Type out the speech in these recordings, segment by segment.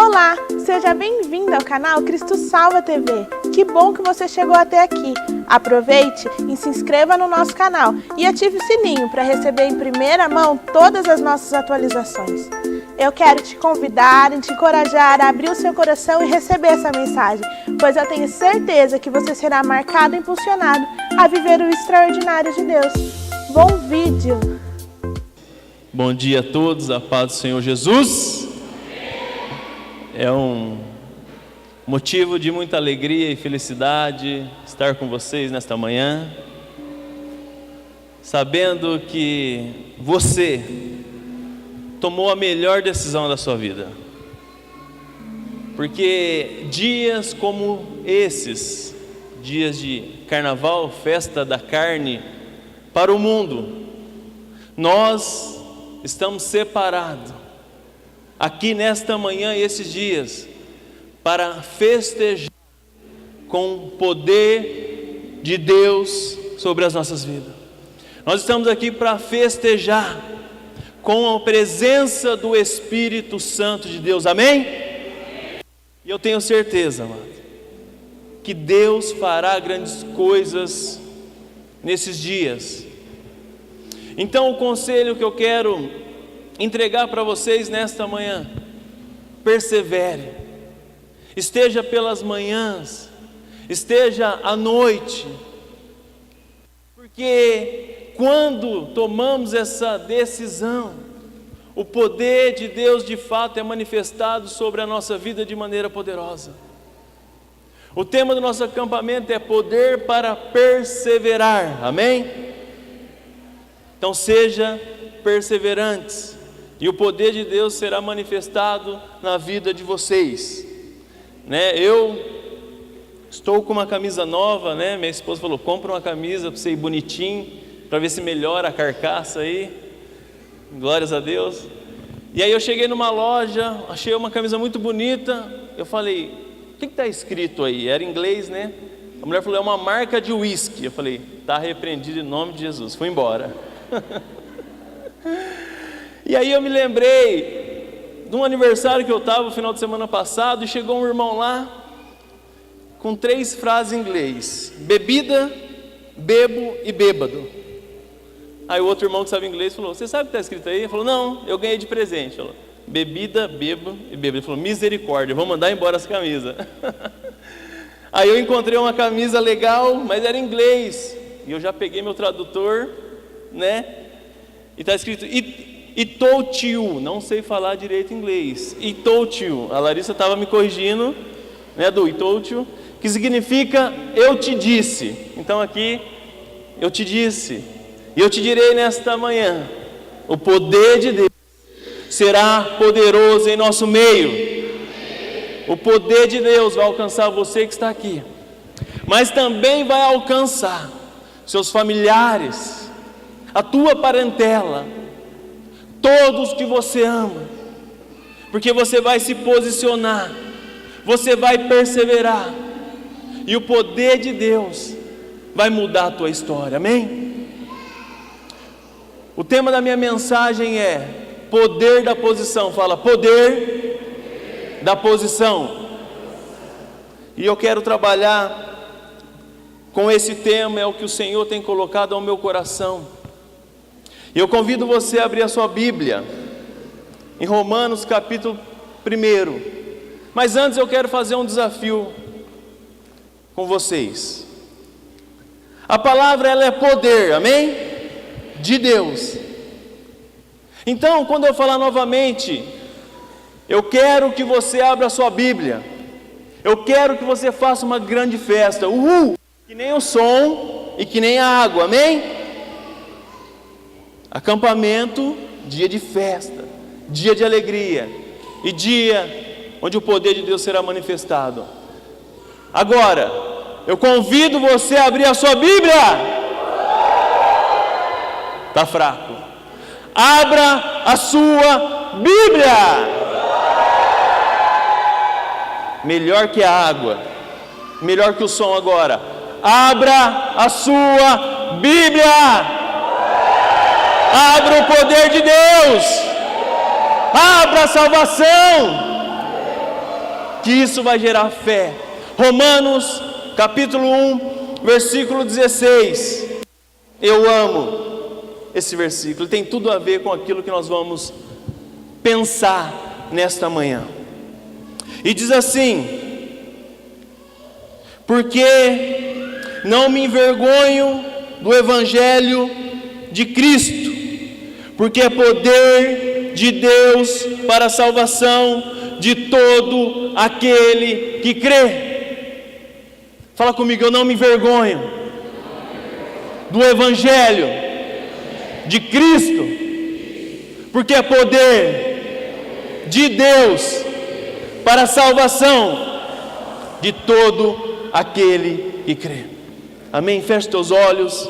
Olá, seja bem-vindo ao canal Cristo Salva TV. Que bom que você chegou até aqui. Aproveite e se inscreva no nosso canal e ative o sininho para receber em primeira mão todas as nossas atualizações. Eu quero te convidar e te encorajar a abrir o seu coração e receber essa mensagem, pois eu tenho certeza que você será marcado e impulsionado a viver o extraordinário de Deus. Bom vídeo! Bom dia a todos, a paz do Senhor Jesus. É um motivo de muita alegria e felicidade estar com vocês nesta manhã, sabendo que você tomou a melhor decisão da sua vida, porque dias como esses, dias de carnaval, festa da carne, para o mundo, nós estamos separados aqui nesta manhã e esses dias para festejar com o poder de Deus sobre as nossas vidas. Nós estamos aqui para festejar com a presença do Espírito Santo de Deus, amém? E eu tenho certeza, amado, que Deus fará grandes coisas nesses dias. Então o conselho que eu quero entregar para vocês nesta manhã: persevere, esteja pelas manhãs, esteja à noite, porque quando tomamos essa decisão, o poder de Deus de fato é manifestado sobre a nossa vida de maneira poderosa. O tema do nosso acampamento é poder para perseverar, amém? Então seja perseverantes, e o poder de Deus será manifestado na vida de vocês, né? Eu estou com uma camisa nova, né? Minha esposa falou: compra uma camisa para você ir bonitinho, para ver se melhora a carcaça aí, glórias a Deus. E aí eu cheguei numa loja, achei uma camisa muito bonita, eu falei: o que está escrito aí? Era em inglês, né? A mulher falou: é uma marca de uísque. Eu falei: está repreendido em nome de Jesus. Fui embora. E aí eu me lembrei de um aniversário que eu estava no final de semana passado, e chegou um irmão lá com 3 frases em inglês: bebida, bebo e bêbado. Aí o outro irmão que sabe inglês falou: você sabe o que está escrito aí? Ele falou: não, eu ganhei de presente. Ele falou: bebida, bebo e bêbado. Ele falou: misericórdia, vou mandar embora essa camisa. Aí eu encontrei uma camisa legal, mas era em inglês, e eu já peguei meu tradutor, né? E está escrito "I told you", não sei falar direito inglês. "I told you", a Larissa estava me corrigindo, né, do "I told you", que significa eu te disse. Então aqui, eu te disse, e eu te direi nesta manhã: o poder de Deus será poderoso em nosso meio. O poder de Deus vai alcançar você que está aqui, mas também vai alcançar seus familiares, a tua parentela, todos que você ama, porque você vai se posicionar, você vai perseverar, e o poder de Deus vai mudar a tua história, amém? O tema da minha mensagem é poder da posição. Fala: poder da posição. E eu quero trabalhar com esse tema, é o que o Senhor tem colocado ao meu coração. E eu convido você a abrir a sua Bíblia em Romanos capítulo 1. Mas antes eu quero fazer um desafio com vocês. A palavra, ela é poder, amém? De Deus. Então, quando eu falar novamente, eu quero que você abra a sua Bíblia. Eu quero que você faça uma grande festa. Uhul! Que nem o som e que nem a água, amém? Acampamento, dia de festa, dia de alegria, e dia onde o poder de Deus será manifestado. Agora, eu convido você a abrir a sua Bíblia. Está fraco. Abra a sua Bíblia. Melhor que a água, melhor que o som agora. Abra a sua Bíblia. Abra o poder de Deus, abra a salvação, que isso vai gerar fé. Romanos capítulo 1, versículo 16. Eu amo esse versículo, tem tudo a ver com aquilo que nós vamos pensar nesta manhã. E diz assim: porque não me envergonho do Evangelho de Cristo, porque é poder de Deus para a salvação de todo aquele que crê. Fala comigo, eu não me envergonho do Evangelho de Cristo, porque é poder de Deus para a salvação de todo aquele que crê. Amém? Feche teus olhos.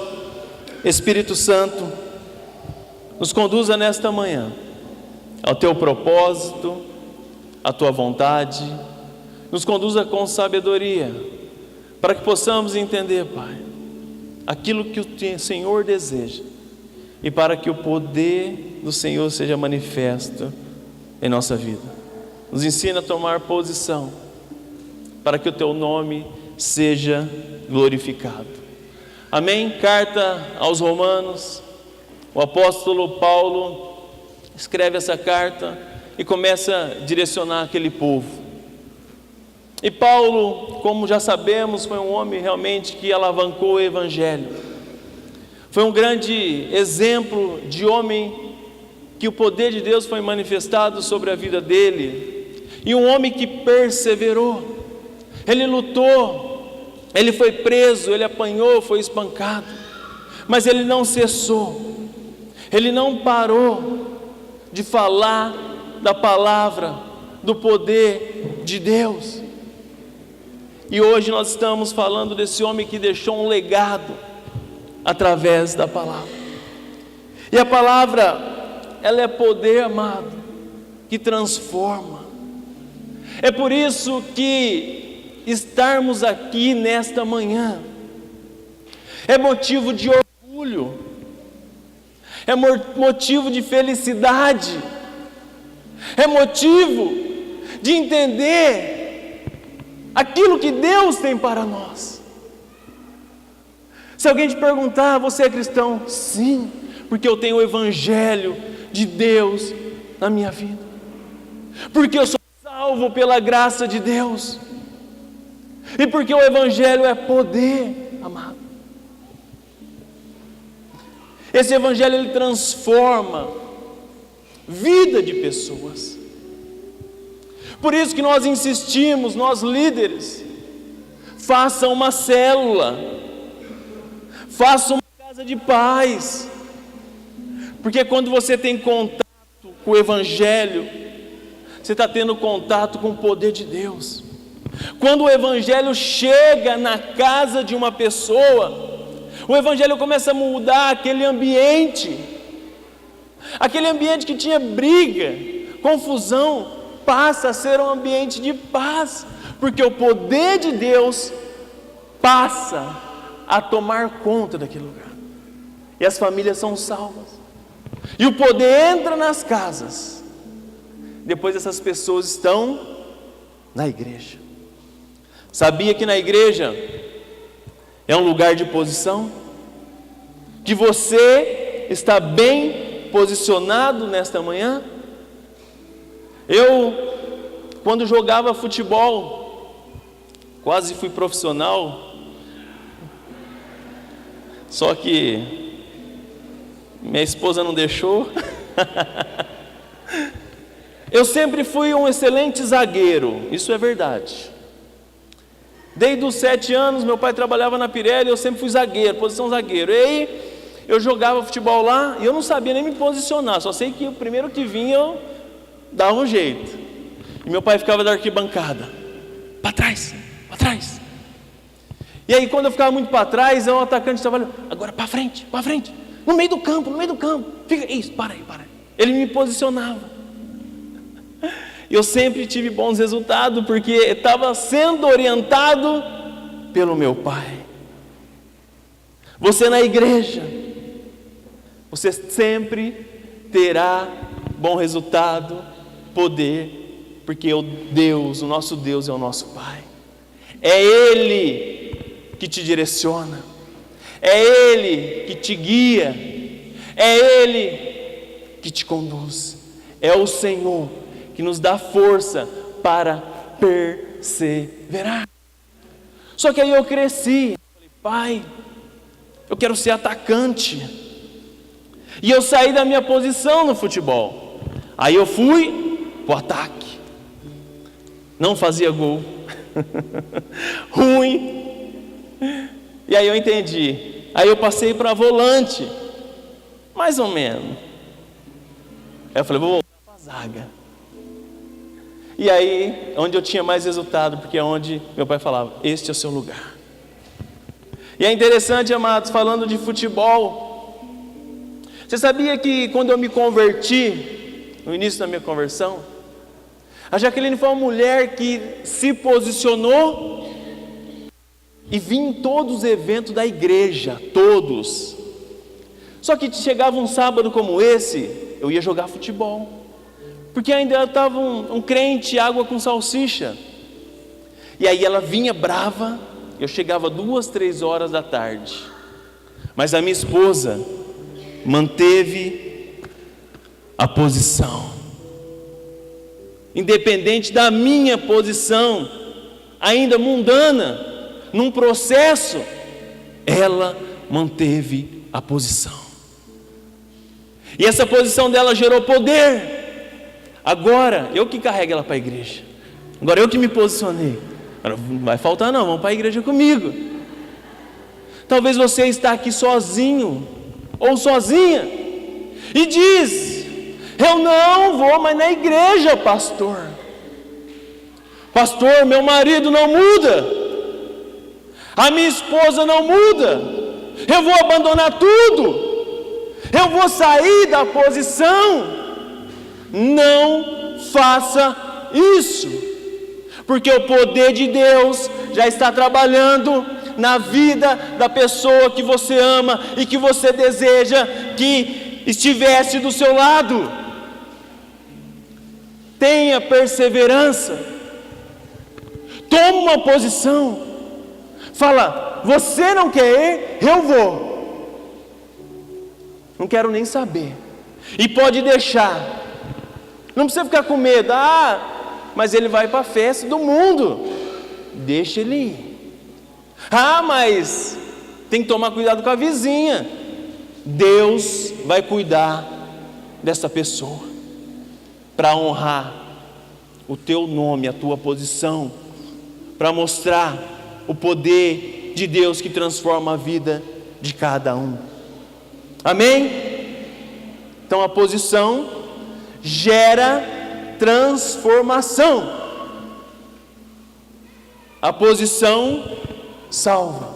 Espírito Santo, nos conduza nesta manhã ao teu propósito, à tua vontade. Nos conduza com sabedoria, para que possamos entender, Pai, aquilo que o Senhor deseja, e para que o poder do Senhor seja manifesto em nossa vida. Nos ensina a tomar posição, para que o teu nome seja glorificado. Amém? Carta aos Romanos, o apóstolo Paulo escreve essa carta e começa a direcionar aquele povo. E Paulo, como já sabemos, foi um homem realmente que alavancou o Evangelho. Foi um grande exemplo de homem que o poder de Deus foi manifestado sobre a vida dele. E um homem que perseverou. Ele lutou. Ele foi preso, ele apanhou, foi espancado, mas ele não cessou, ele não parou de falar da palavra, do poder de Deus. E hoje nós estamos falando desse homem que deixou um legado através da palavra. E a palavra, ela é poder, amado, que transforma. É por isso que estarmos aqui nesta manhã é motivo de orgulho, é motivo de felicidade, é motivo de entender aquilo que Deus tem para nós. Se alguém te perguntar, você é cristão? Sim, porque eu tenho o Evangelho de Deus na minha vida, porque eu sou salvo pela graça de Deus, e porque o Evangelho é poder, amado. Esse Evangelho, ele transforma vida de pessoas. Por isso que nós insistimos, nós líderes, façam uma célula, façam uma casa de paz, porque quando você tem contato com o Evangelho, você está tendo contato com o poder de Deus. Quando o Evangelho chega na casa de uma pessoa, o Evangelho começa a mudar aquele ambiente que tinha briga, confusão, passa a ser um ambiente de paz, porque o poder de Deus passa a tomar conta daquele lugar, e as famílias são salvas, e o poder entra nas casas. Depois essas pessoas estão na igreja. Sabia que na igreja é um lugar de posição? Que você está bem posicionado nesta manhã? Eu, quando jogava futebol, quase fui profissional, só que minha esposa não deixou. Eu sempre fui um excelente zagueiro, isso é verdade. Desde os 7 anos, meu pai trabalhava na Pirelli, eu sempre fui zagueiro, posição zagueiro. E aí, eu jogava futebol lá, e eu não sabia nem me posicionar, só sei que o primeiro que vinha, eu dava um jeito. E meu pai ficava da arquibancada, para trás, E aí, quando eu ficava muito para trás, o atacante estava agora para frente, no meio do campo, fica, isso, para aí. Ele me posicionava. Eu sempre tive bons resultados, porque estava sendo orientado pelo meu pai. Você na igreja, você sempre terá bom resultado, poder Porque o nosso Deus é o nosso Pai. É Ele que te direciona, é Ele que te guia, é Ele que te conduz, é o Senhor que nos dá força para perseverar. Só que aí eu cresci, falei, pai, eu quero ser atacante, e eu saí da minha posição no futebol, aí eu fui para o ataque, não fazia gol, ruim, e aí eu entendi, aí eu passei para volante, mais ou menos, aí eu falei, vou voltar para a zaga, e aí, onde eu tinha mais resultado, porque é onde meu pai falava, este é o seu lugar. E é interessante, amados, falando de futebol, você sabia que quando eu me converti, no início da minha conversão, a Jaqueline foi uma mulher que se posicionou e vinha em todos os eventos da igreja, todos. Só que chegava um sábado como esse, eu ia jogar futebol. Porque ainda estava um crente, água com salsicha. E aí ela vinha brava, eu chegava 2, 3 horas da tarde. Mas a minha esposa manteve a posição. Independente da minha posição, ainda mundana, num processo, ela manteve a posição. E essa posição dela gerou poder. Agora, eu que carrego ela para a igreja. Agora eu que me posicionei. Agora, não vai faltar não, vamos para a igreja comigo. Talvez você está aqui sozinho, ou sozinha, e diz, eu não vou mais na igreja, pastor. Pastor, meu marido não muda. A minha esposa não muda. Eu vou abandonar tudo. Eu vou sair da posição. Não faça isso, porque o poder de Deus já está trabalhando na vida da pessoa que você ama e que você deseja que estivesse do seu lado. Tenha perseverança, toma uma posição, fala, você não quer ir? Eu vou, não quero nem saber, e pode deixar. Não precisa ficar com medo, mas ele vai para a festa do mundo, deixa ele ir. Mas tem que tomar cuidado com a vizinha. Deus vai cuidar dessa pessoa, para honrar o teu nome, a tua posição, para mostrar o poder de Deus que transforma a vida de cada um. Amém? Então a posição gera transformação. A posição salva.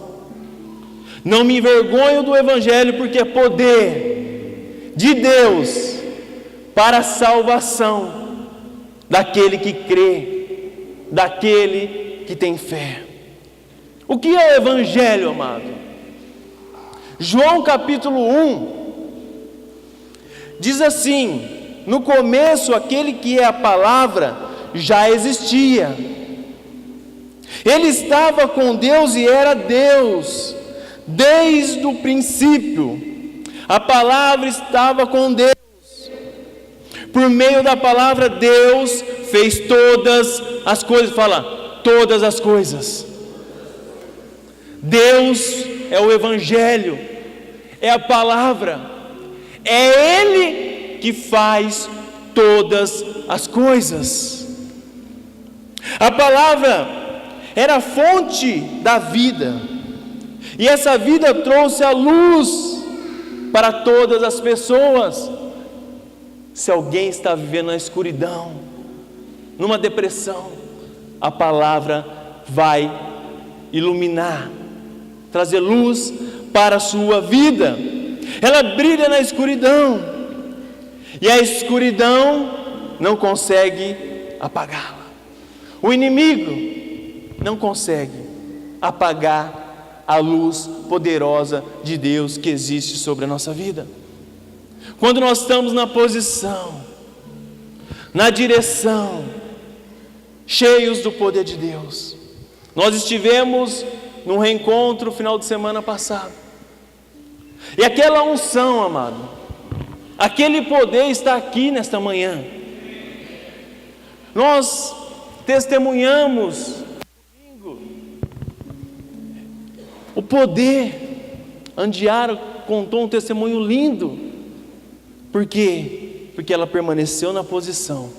Não me envergonho do Evangelho, porque é poder de Deus para a salvação daquele que crê, daquele que tem fé. O que é o Evangelho, amado? João capítulo 1 diz assim: no começo, aquele que é a palavra já existia. Ele estava com Deus e era Deus. Desde o princípio, a palavra estava com Deus. Por meio da palavra, Deus fez todas as coisas. Fala, todas as coisas. Deus é o Evangelho, é a palavra. É Ele que faz todas as coisas. A palavra era a fonte da vida, e essa vida trouxe a luz para todas as pessoas. Se alguém está vivendo na escuridão, numa depressão, a palavra vai iluminar, trazer luz para a sua vida. Ela brilha na escuridão, e a escuridão não consegue apagá-la. O inimigo não consegue apagar a luz poderosa de Deus que existe sobre a nossa vida. Quando nós estamos na posição, na direção, cheios do poder de Deus. Nós estivemos num reencontro final de semana passado, e aquela unção, amado, aquele poder está aqui nesta manhã. Nós testemunhamos domingo o poder. Andiara contou um testemunho lindo. Por quê? Porque ela permaneceu na posição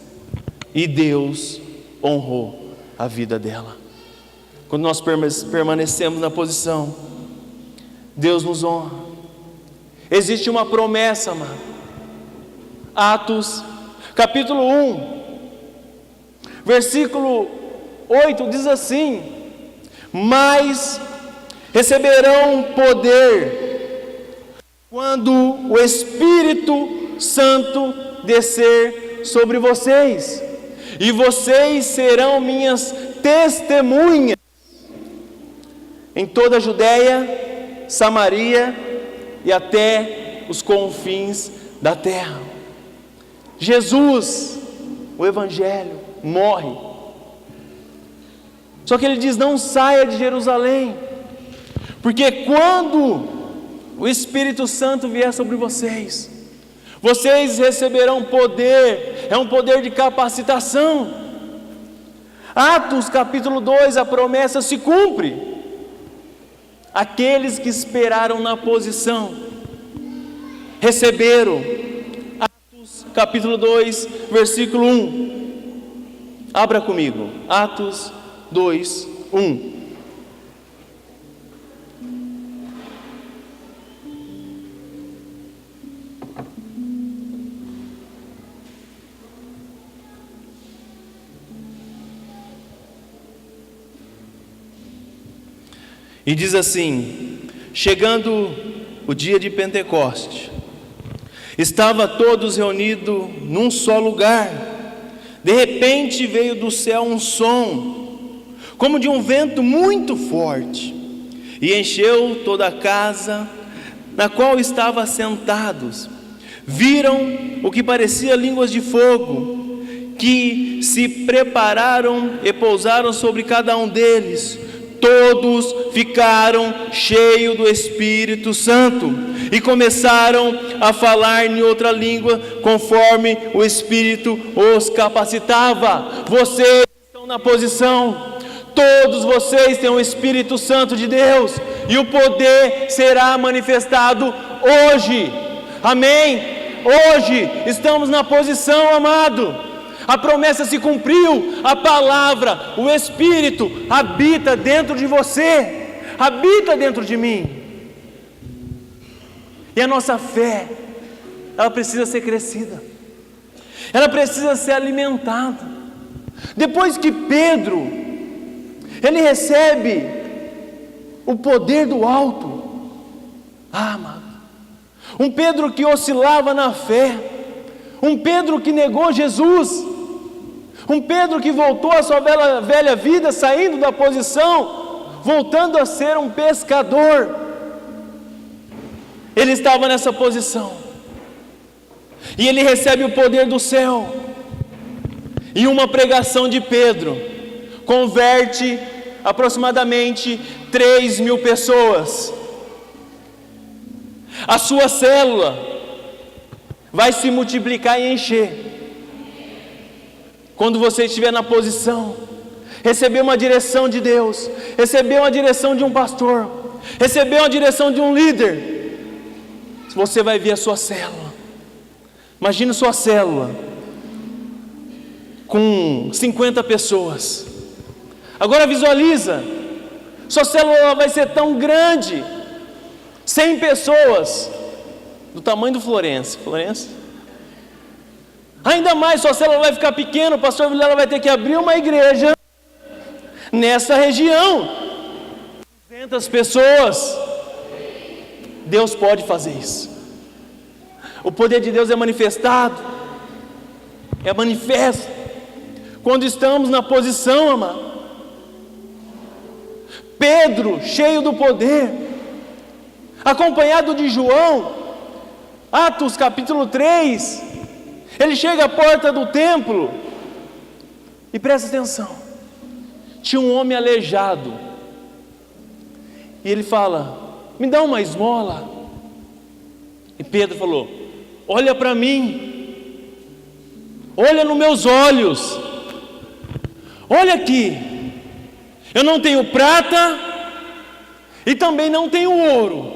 e Deus honrou a vida dela. Quando nós permanecemos na posição, Deus nos honra. Existe uma promessa, amado. Atos, capítulo 1, versículo 8, diz assim: mas receberão poder quando o Espírito Santo descer sobre vocês, e vocês serão minhas testemunhas em toda a Judéia, Samaria e até os confins da terra. Jesus, o Evangelho, morre. Só que ele diz: não saia de Jerusalém, porque quando o Espírito Santo vier sobre vocês, vocês receberão poder. É um poder de capacitação. Atos capítulo 2, a promessa se cumpre. Aqueles que esperaram na posição receberam. Atos capítulo 2, versículo 1. Abra comigo, Atos 2, 1. E diz assim: chegando o dia de Pentecoste, estava todos reunidos num só lugar. De repente veio do céu um som, como de um vento muito forte, e encheu toda a casa na qual estavam assentados. Viram o que parecia línguas de fogo, que se prepararam e pousaram sobre cada um deles. Todos ficaram cheios do Espírito Santo e começaram a falar em outra língua, conforme o Espírito os capacitava. Vocês estão na posição, todos vocês têm o Espírito Santo de Deus, e o poder será manifestado hoje. Amém? Hoje estamos na posição, amado. A promessa se cumpriu, a palavra, o Espírito habita dentro de você, habita dentro de mim. E a nossa fé, ela precisa ser crescida, ela precisa ser alimentada. Depois que Pedro, ele recebe o poder do alto, amado, um Pedro que oscilava na fé, um Pedro que negou Jesus, um Pedro que voltou à sua velha vida, saindo da posição, voltando a ser um pescador. Ele estava nessa posição, e ele recebe o poder do céu, e uma pregação de Pedro converte aproximadamente 3.000 pessoas. A sua célula vai se multiplicar e encher quando você estiver na posição, receber uma direção de Deus, receber uma direção de um pastor, receber uma direção de um líder. Você vai ver a sua célula. Imagine sua célula com 50 pessoas. Agora visualiza, sua célula vai ser tão grande, 100 pessoas, do tamanho do Florença. Ainda mais, sua célula vai ficar pequena. O pastor Vilela vai ter que abrir uma igreja nessa região, 200 pessoas. Deus pode fazer isso. O poder de Deus é manifestado, é manifesto quando estamos na posição, amado. Pedro, cheio do poder, acompanhado de João, Atos capítulo 3, ele chega à porta do templo, e presta atenção, tinha um homem aleijado, e ele fala: me dá uma esmola. E Pedro falou: olha para mim, olha nos meus olhos, olha aqui, eu não tenho prata e também não tenho ouro,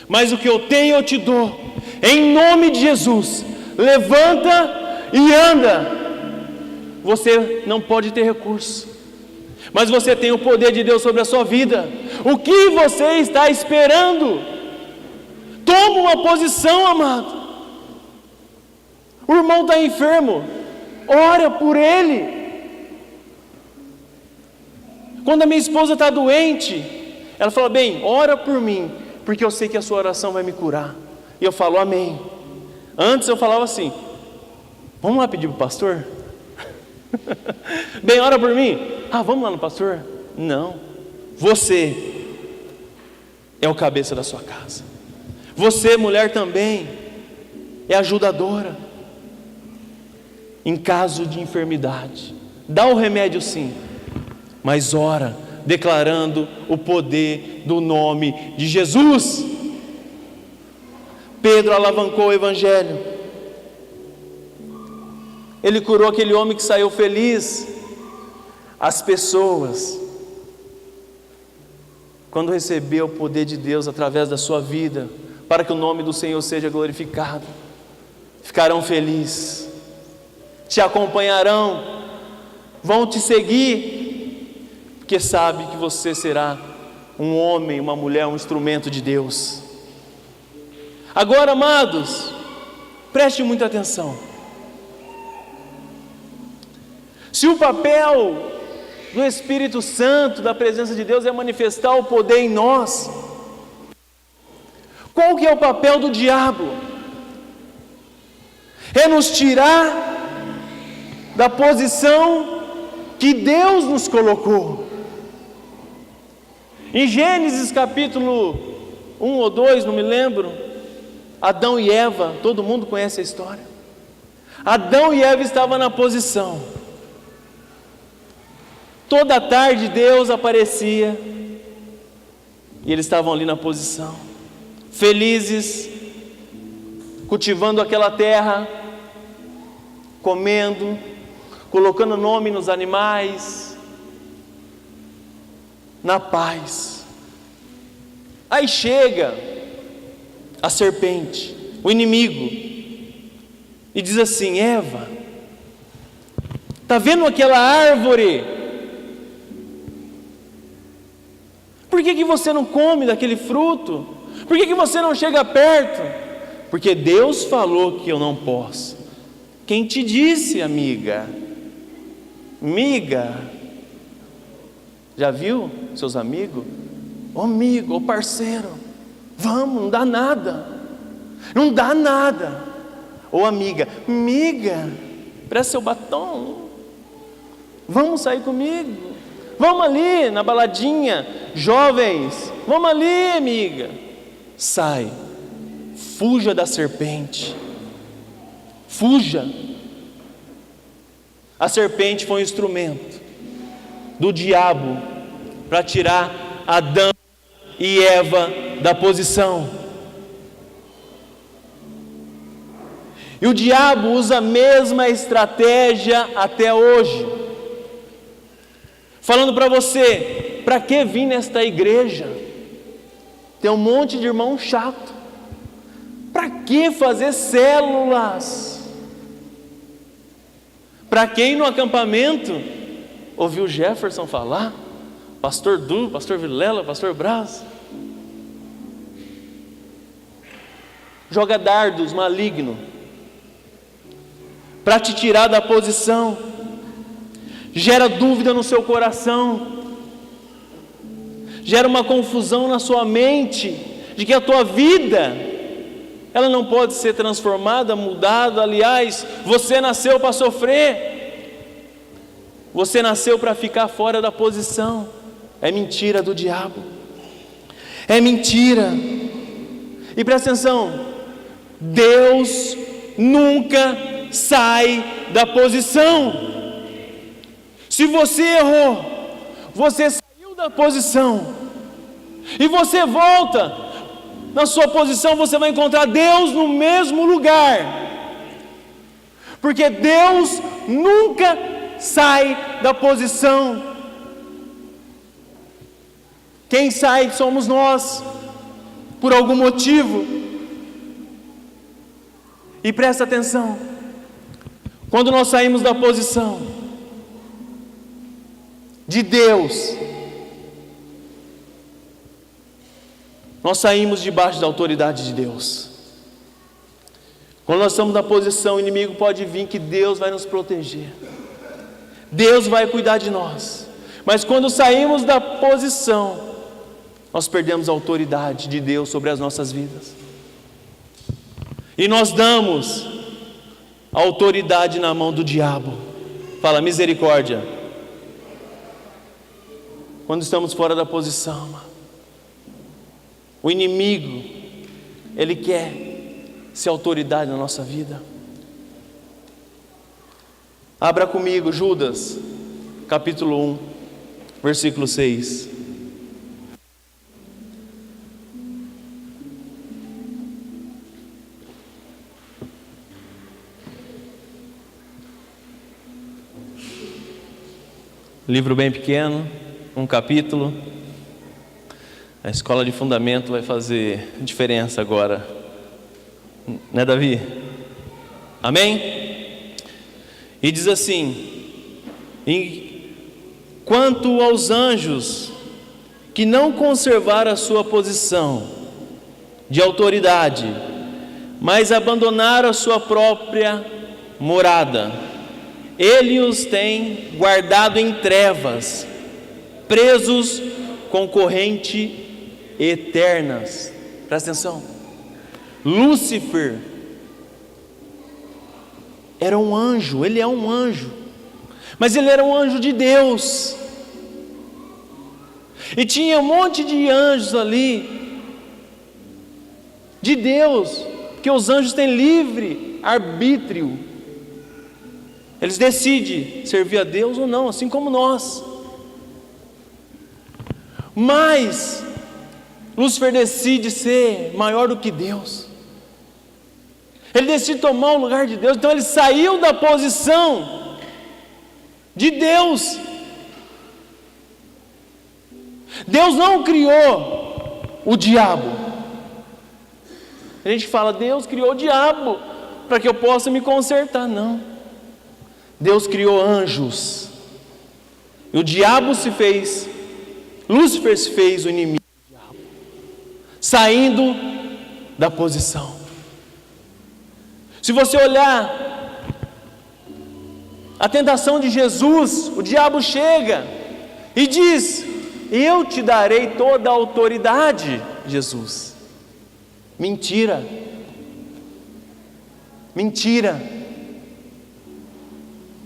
mas o que eu tenho eu te dou, em nome de Jesus, levanta e anda. Você não pode ter recurso, mas você tem o poder de Deus sobre a sua vida. O que você está esperando? Toma uma posição, amado. O irmão está enfermo, ora por ele. Quando a minha esposa está doente, ela fala: bem, ora por mim, porque eu sei que a sua oração vai me curar. E eu falo: amém. Antes eu falava assim: vamos lá pedir para o pastor? Bem, ora por mim. Vamos lá no pastor? Não, você é o cabeça da sua casa. Você, mulher, também é ajudadora em caso de enfermidade. Dá o remédio sim, mas ora declarando o poder do nome de Jesus. Pedro alavancou o evangelho. Ele curou aquele homem que saiu feliz. As pessoas, quando receber o poder de Deus através da sua vida, para que o nome do Senhor seja glorificado, ficarão felizes, te acompanharão, vão te seguir, porque sabe que você será um homem, uma mulher, um instrumento de Deus. Agora, amados, preste muita atenção. Se o papel do Espírito Santo, da presença de Deus, é manifestar o poder em nós, qual que é o papel do diabo? É nos tirar da posição que Deus nos colocou. Em Gênesis capítulo 1 ou 2, não me lembro, Adão e Eva, todo mundo conhece a história. Adão e Eva estavam na posição. Toda tarde Deus aparecia e eles estavam ali na posição, felizes, cultivando aquela terra, comendo, colocando nome nos animais, na paz. Aí chega a serpente, o inimigo, e diz assim: Eva, está vendo aquela árvore? Por que você não come daquele fruto? Por que você não chega perto? Porque Deus falou que eu não posso. Quem te disse, amiga? Amiga, já viu seus amigos? Ô amigo, ô parceiro, vamos, não dá nada, não dá nada. Ô amiga, amiga, presta seu batom, vamos sair comigo, vamos ali na baladinha, jovens, vamos ali, amiga. Sai, fuja da serpente, fuja. A serpente foi um instrumento do diabo para tirar Adão e Eva da posição. E o diabo usa a mesma estratégia até hoje, falando para você: para que vir nesta igreja? Tem um monte de irmão chato. Para que fazer células? Para quem no acampamento ouviu Jefferson falar, pastor Du, pastor Vilela, pastor Braz, joga dardos maligno para te tirar da posição, gera dúvida no seu coração, gera uma confusão na sua mente de que a tua vida ela não pode ser transformada, mudada. Aliás, você nasceu para sofrer, você nasceu para ficar fora da posição. É mentira do diabo, é mentira. E presta atenção, Deus nunca sai da posição. Se você errou, você saiu da posição e você volta na sua posição, você vai encontrar Deus no mesmo lugar, porque Deus nunca sai da posição. Quem sai somos nós, por algum motivo. E presta atenção, quando nós saímos da posição de Deus, nós saímos debaixo da autoridade de Deus. Quando nós estamos na posição, o inimigo pode vir, que Deus vai nos proteger, Deus vai cuidar de nós. Mas quando saímos da posição, nós perdemos a autoridade de Deus sobre as nossas vidas, e nós damos a autoridade na mão do diabo. Fala, misericórdia. Quando estamos fora da posição, o inimigo, ele quer ser autoridade na nossa vida. Abra comigo Judas, capítulo 1, versículo 6. Livro bem pequeno, um capítulo. A escola de fundamento vai fazer diferença agora, né, Davi? Amém? E diz assim: quanto aos anjos que não conservaram a sua posição de autoridade, mas abandonaram a sua própria morada, Ele os tem guardado em trevas, presos com corrente eternas. Presta atenção. Lúcifer era um anjo, ele é um anjo, mas ele era um anjo de Deus. E tinha um monte de anjos ali, de Deus, porque os anjos têm livre arbítrio. Eles decidem servir a Deus ou não, assim como nós. Mas Lúcifer decide ser maior do que Deus. Ele decide tomar o lugar de Deus. Então ele saiu da posição de Deus. Deus não criou o diabo. A gente fala, Deus criou o diabo para que eu possa me consertar. Não. Deus criou anjos, e o diabo se fez, Lúcifer se fez o inimigo do diabo, saindo da posição. Se você olhar a tentação de Jesus, o diabo chega e diz: eu te darei toda a autoridade, Jesus. Mentira, mentira.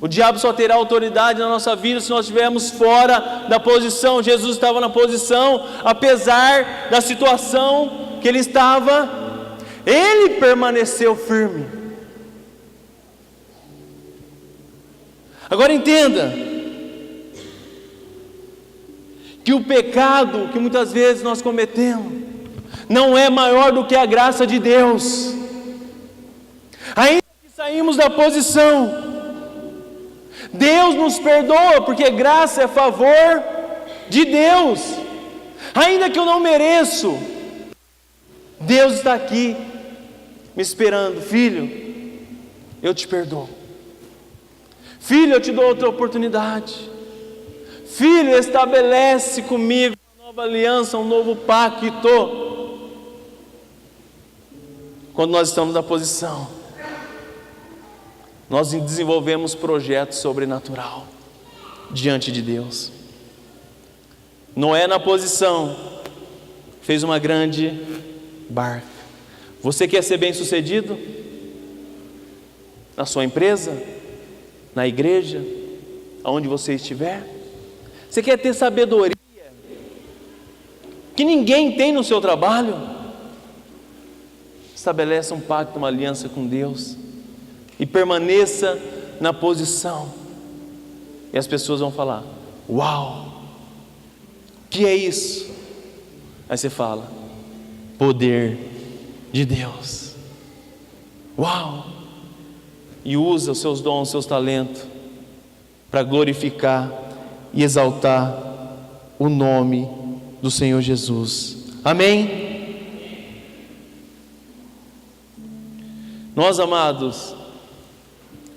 O diabo só terá autoridade na nossa vida se nós estivermos fora da posição. Jesus estava na posição, apesar da situação que ele estava, ele permaneceu firme. Agora entenda que o pecado que muitas vezes nós cometemos não é maior do que a graça de Deus. Ainda que saímos da posição, Deus nos perdoa, porque graça é favor de Deus. Ainda que eu não mereço, Deus está aqui me esperando. Filho, eu te perdoo. Filho, eu te dou outra oportunidade. Filho, estabelece comigo uma nova aliança, um novo pacto. Quando nós estamos na posição, nós desenvolvemos projetos sobrenatural diante de Deus. Noé, na posição, fez uma grande barca. Você quer ser bem sucedido? Na sua empresa? Na igreja? Aonde você estiver? Você quer ter sabedoria que ninguém tem no seu trabalho? Estabeleça um pacto, uma aliança com Deus, e permaneça na posição, e as pessoas vão falar: uau, que é isso? Aí você fala: poder de Deus. Uau! E usa os seus dons, os seus talentos para glorificar e exaltar o nome do Senhor Jesus. Amém? Nós, amados,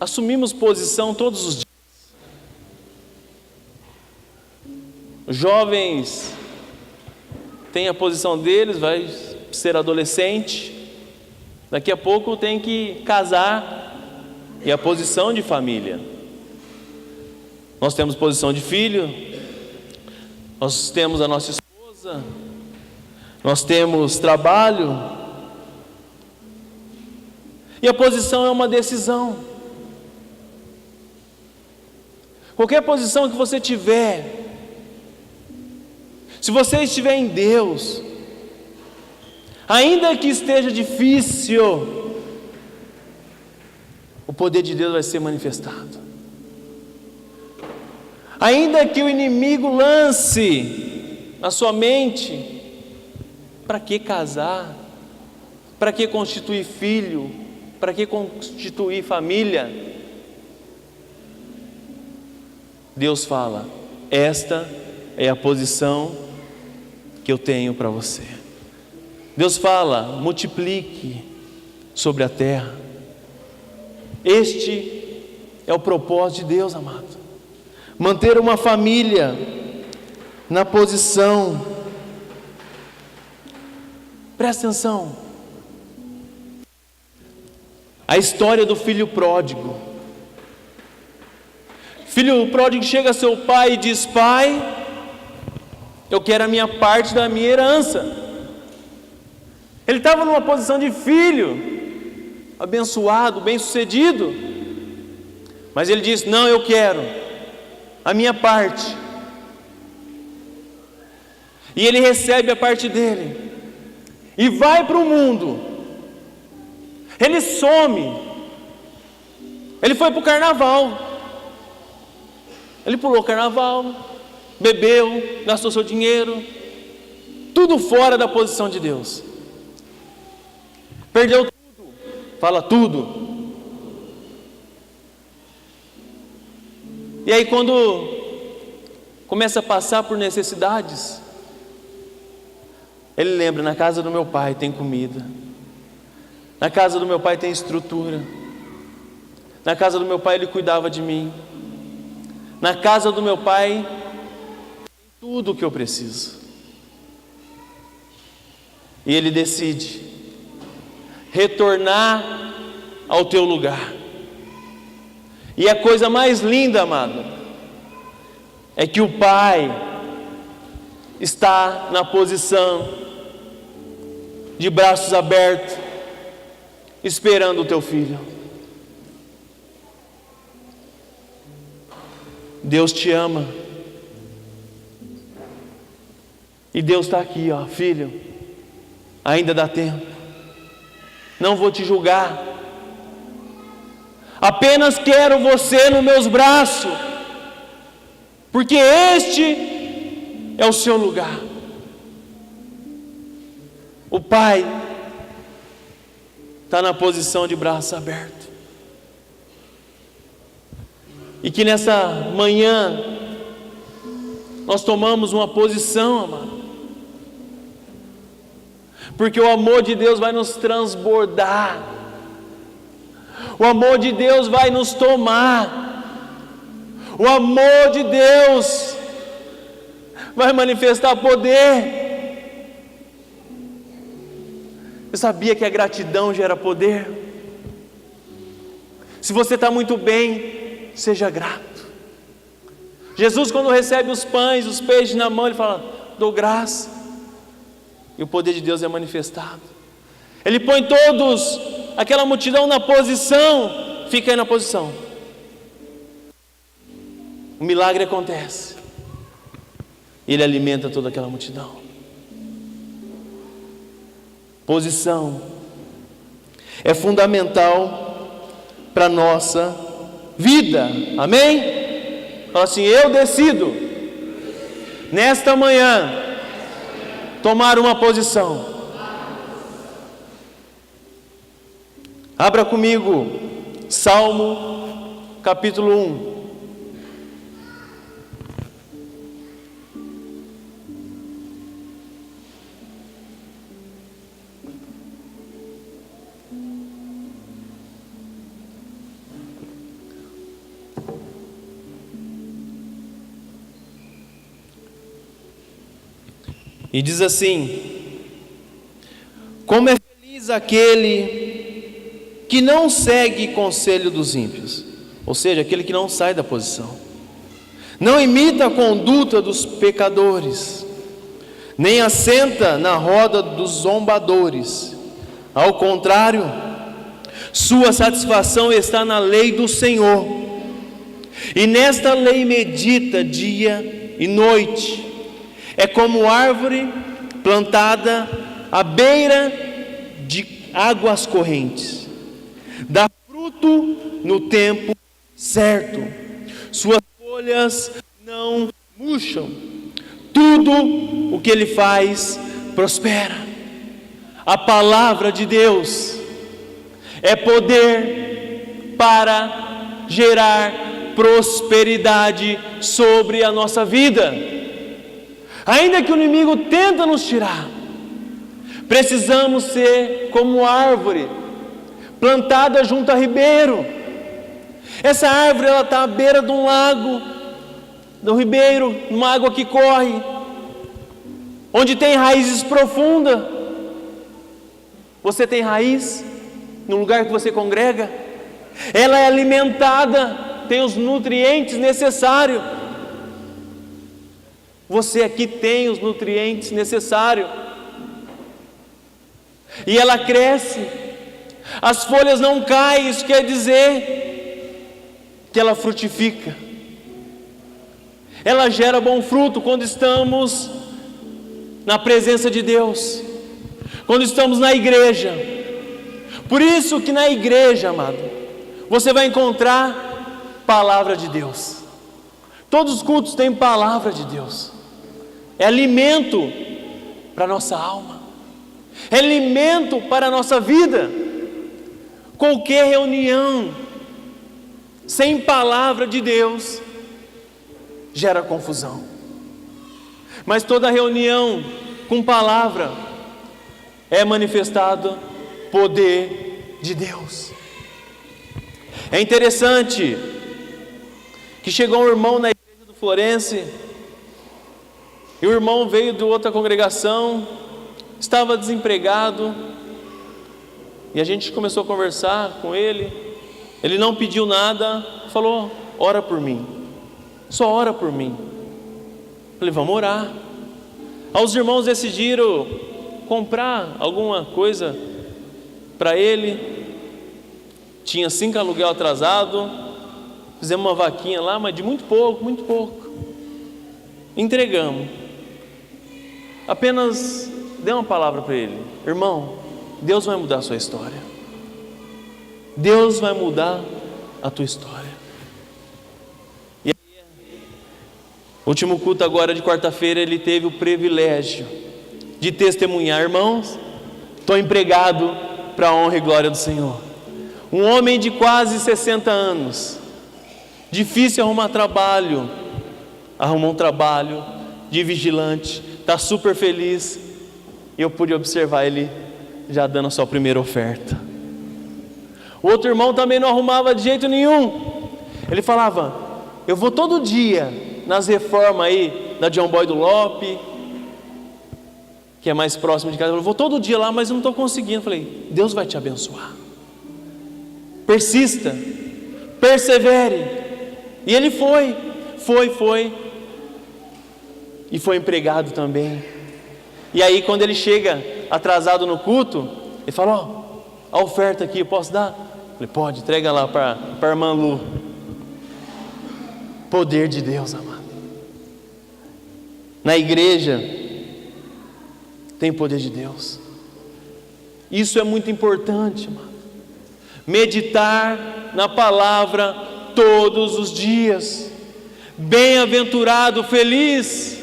assumimos posição todos os dias. Os jovens têm a posição deles, vai ser adolescente, daqui a pouco tem que casar, e a posição de família. Nós temos posição de filho, nós temos a nossa esposa, nós temos trabalho, e a posição é uma decisão. Qualquer posição que você tiver, se você estiver em Deus, ainda que esteja difícil, o poder de Deus vai ser manifestado. Ainda que o inimigo lance na sua mente: para que casar? Para que constituir filho? Para que constituir família? Deus fala: esta é a posição que eu tenho para você. Deus fala: multiplique sobre a terra. Este é o propósito de Deus, amado. Manter uma família na posição. Presta atenção. A história do filho pródigo. Filho pródigo chega a seu pai e diz: pai, eu quero a minha parte da minha herança. Ele estava numa posição de filho, abençoado, bem-sucedido, mas ele disse: não, eu quero a minha parte. E ele recebe a parte dele e vai para o mundo. Ele some. Ele foi para o carnaval. Ele pulou o carnaval, bebeu, gastou seu dinheiro, tudo fora da posição de Deus. Perdeu tudo. Fala tudo. E aí, quando começa a passar por necessidades, ele lembra: na casa do meu pai tem comida, na casa do meu pai tem estrutura, na casa do meu pai ele cuidava de mim, na casa do meu pai tem tudo o que eu preciso. E ele decide retornar ao teu lugar. E a coisa mais linda, amado, é que o pai está na posição de braços abertos, esperando o teu filho. Deus te ama. E Deus está aqui, ó: filho, ainda dá tempo, não vou te julgar, apenas quero você nos meus braços, porque este é o seu lugar. O pai está na posição de braços abertos. E que nessa manhã nós tomamos uma posição, amado, porque o amor de Deus vai nos transbordar, o amor de Deus vai nos tomar, o amor de Deus vai manifestar poder. Você sabia que a gratidão gera poder? Se você está muito bem, seja grato. Jesus, quando recebe os pães, os peixes na mão, ele fala: dou graça. E o poder de Deus é manifestado. Ele põe todos, aquela multidão na posição. Fica aí na posição. O milagre acontece. Ele alimenta toda aquela multidão. Posição é fundamental para a nossa vida. Amém? Fala assim: eu decido nesta manhã, tomar uma posição. Abra comigo, Salmo, capítulo 1. E diz assim: como é feliz aquele que não segue conselho dos ímpios, ou seja, aquele que não sai da posição, não imita a conduta dos pecadores, nem assenta na roda dos zombadores. Ao contrário, sua satisfação está na lei do Senhor, e nesta lei medita dia e noite. É como árvore plantada à beira de águas correntes, dá fruto no tempo certo, suas folhas não murcham, tudo o que ele faz prospera. A palavra de Deus é poder para gerar prosperidade sobre a nossa vida. Ainda que o inimigo tenta nos tirar, precisamos ser como árvore plantada junto a ribeiro. Essa árvore está à beira de um lago, do ribeiro, uma água que corre, onde tem raízes profundas. Você tem raiz no lugar que você congrega? Ela é alimentada, tem os nutrientes necessários. Você aqui tem os nutrientes necessários. E ela cresce. As folhas não caem, isso quer dizer que ela frutifica. Ela gera bom fruto quando estamos na presença de Deus, quando estamos na igreja. Por isso que na igreja, amado, você vai encontrar palavra de Deus. Todos os cultos têm palavra de Deus. É alimento para a nossa alma, é alimento para a nossa vida. Qualquer reunião sem palavra de Deus gera confusão, mas toda reunião com palavra é manifestado poder de Deus. É interessante que chegou um irmão na igreja do Florense, e o irmão veio de outra congregação, estava desempregado, e a gente começou a conversar com ele. Ele não pediu nada, falou: ora por mim, só ora por mim. Falei: vamos orar. Aí os irmãos decidiram comprar alguma coisa para ele. Tinha 5 aluguel atrasado, fizemos uma vaquinha lá, mas de muito pouco. Entregamos. Apenas dê uma palavra para ele: irmão, Deus vai mudar a sua história. Deus vai mudar a tua história. E aí, último culto agora de quarta-feira, ele teve o privilégio de testemunhar: irmãos, estou empregado para a honra e glória do Senhor. Um homem de quase 60 anos, difícil arrumar trabalho, arrumou um trabalho de vigilante, está super feliz. E eu pude observar ele já dando a sua primeira oferta. O outro irmão também não arrumava de jeito nenhum. Ele falava: eu vou todo dia nas reformas aí da John Boy do Lope, que é mais próximo de casa. Eu vou todo dia lá, mas eu não estou conseguindo. Eu falei: Deus vai te abençoar. Persista, persevere. E ele foi. E foi empregado também. E aí, quando ele chega atrasado no culto, ele fala: ó, a oferta aqui, eu posso dar? Eu falei: pode, entrega lá para a irmã Lu. Poder de Deus, amado. Na igreja tem poder de Deus. Isso é muito importante, amado. Meditar na palavra todos os dias. Bem-aventurado, feliz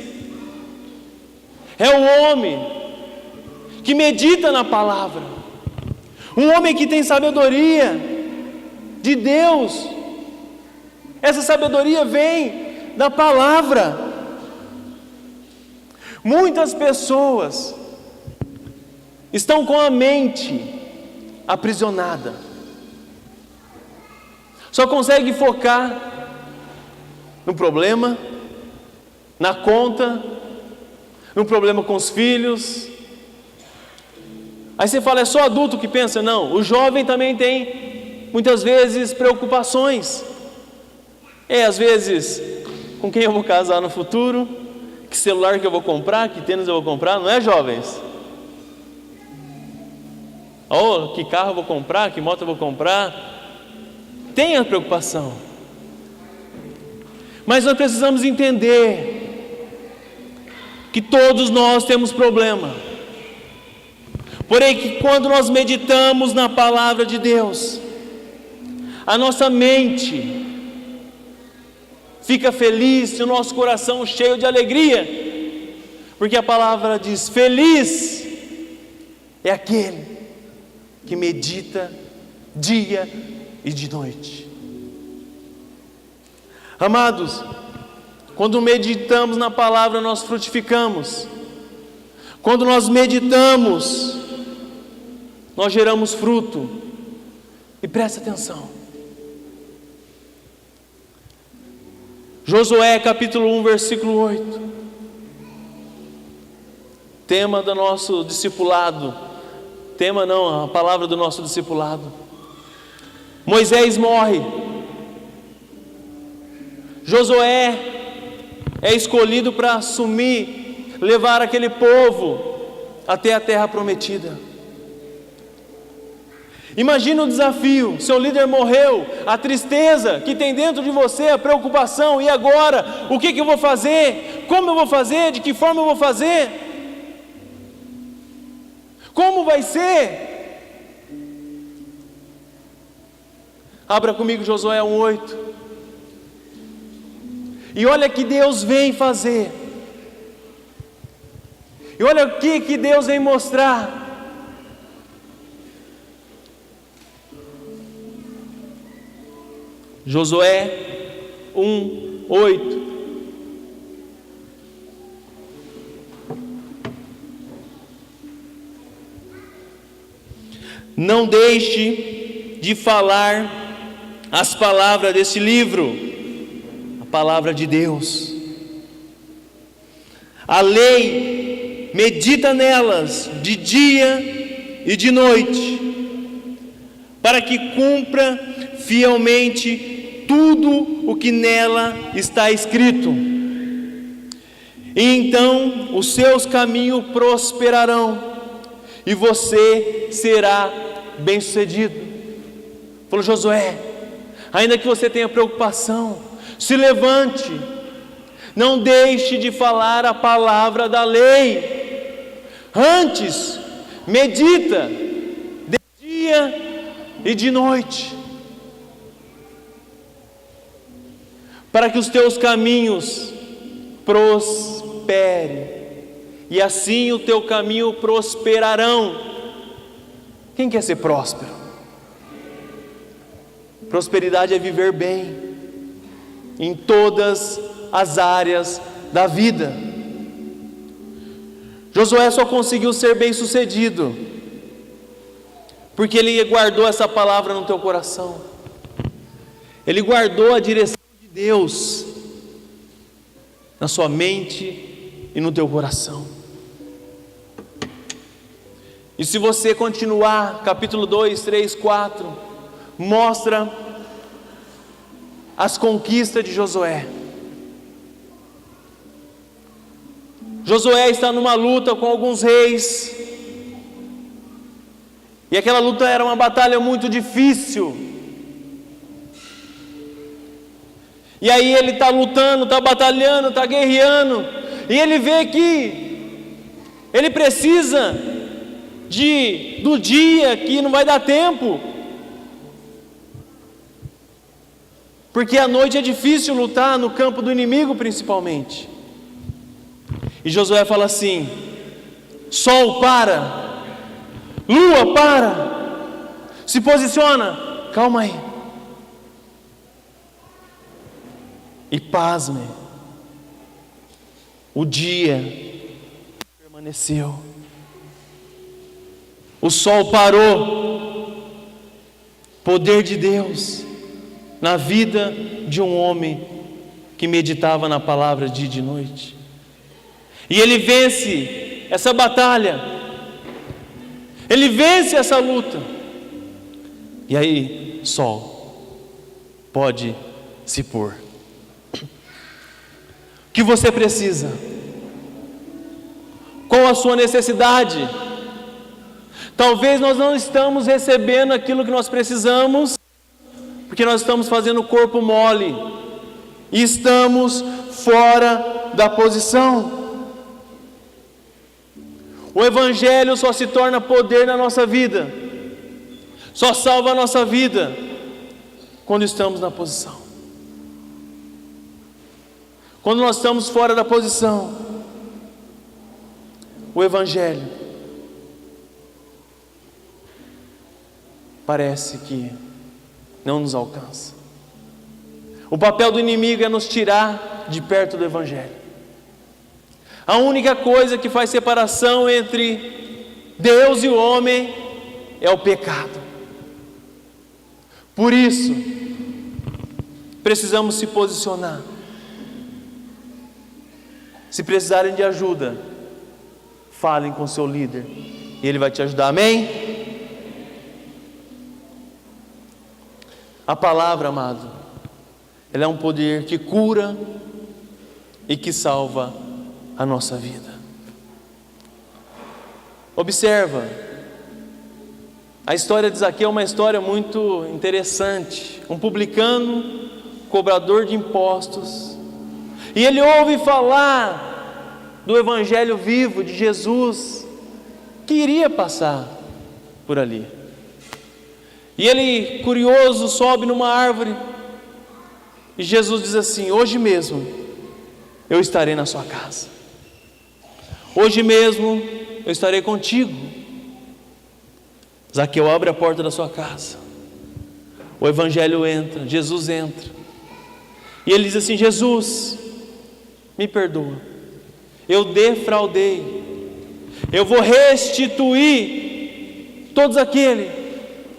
é o homem que medita na palavra, um homem que tem sabedoria de Deus. Essa sabedoria vem da palavra. Muitas pessoas estão com a mente aprisionada, só consegue focar no problema, na conta, no problema com os filhos. Aí você fala, é só adulto que pensa? Não, o jovem também tem muitas vezes preocupações. Às vezes, com quem eu vou casar no futuro, que celular que eu vou comprar, que tênis eu vou comprar, não é, jovens? Que carro eu vou comprar, que moto eu vou comprar. Tem a preocupação. Mas nós precisamos entender que todos nós temos problema. Porém, que quando nós meditamos na palavra de Deus, a nossa mente fica feliz, o nosso coração cheio de alegria, porque a palavra diz: feliz é aquele que medita dia e de noite. Amados, quando meditamos na palavra, nós frutificamos. Quando nós meditamos, nós geramos fruto. E presta atenção. Josué capítulo 1, versículo 8. Tema do nosso discipulado. Tema não, a palavra do nosso discipulado. Moisés morre. Josué é escolhido para assumir, levar aquele povo até a terra prometida. Imagina o desafio, seu líder morreu, a tristeza que tem dentro de você, a preocupação, e agora? O que eu vou fazer? Como eu vou fazer? De que forma eu vou fazer? Como vai ser? Abra comigo Josué 1:8. E olha que Deus vem fazer. E olha o que Deus vem mostrar. Josué 1:8. Não deixe de falar as palavras deste livro, a palavra de Deus. A lei, medita nelas de dia e de noite, para que cumpra fielmente tudo o que nela está escrito. E então os seus caminhos prosperarão e você será bem-sucedido. Falou Josué, ainda que você tenha preocupação, se levante, não deixe de falar a palavra da lei. Antes, medita de dia e de noite, para que os teus caminhos prosperem, e assim o teu caminho prosperarão. Quem quer ser próspero? Prosperidade é viver bem em todas as áreas da vida. Josué só conseguiu ser bem-sucedido porque ele guardou essa palavra no teu coração. Ele guardou a direção de Deus na sua mente e no teu coração. E se você continuar, capítulo 2, 3, 4, mostra as conquistas de Josué. Josué está numa luta com alguns reis, e aquela luta era uma batalha muito difícil. E aí ele está lutando, está batalhando, está guerreando, e ele vê que ele precisa do dia, que não vai dar tempo, porque à noite é difícil lutar no campo do inimigo principalmente. E Josué fala assim: sol para, lua para, se posiciona, calma aí. E pasme, o dia permaneceu, o sol parou. Poder de Deus na vida de um homem que meditava na palavra dia e de noite. E ele vence essa batalha, ele vence essa luta. E aí, sol pode se pôr. O que você precisa? Qual a sua necessidade? Talvez nós não estamos recebendo aquilo que nós precisamos, porque nós estamos fazendo o corpo mole e estamos fora da posição. O Evangelho só se torna poder na nossa vida, só salva a nossa vida quando estamos na posição. Quando nós estamos fora da posição, o Evangelho parece que não nos alcança. O papel do inimigo é nos tirar de perto do Evangelho. A única coisa que faz separação entre Deus e o homem é o pecado. Por isso, precisamos se posicionar. Se precisarem de ajuda, falem com seu líder e ele vai te ajudar, amém? A palavra, amado, ela é um poder que cura e que salva a nossa vida. Observa, a história de Zaqueu é uma história muito interessante. Um publicano, cobrador de impostos, e ele ouve falar do Evangelho vivo de Jesus, que iria passar por ali. E ele, curioso, sobe numa árvore, e Jesus diz assim: hoje mesmo eu estarei na sua casa, hoje mesmo eu estarei contigo. Zaqueu abre a porta da sua casa, o Evangelho entra, Jesus entra, e ele diz assim: Jesus, me perdoa, eu defraudei, eu vou restituir todos aqueles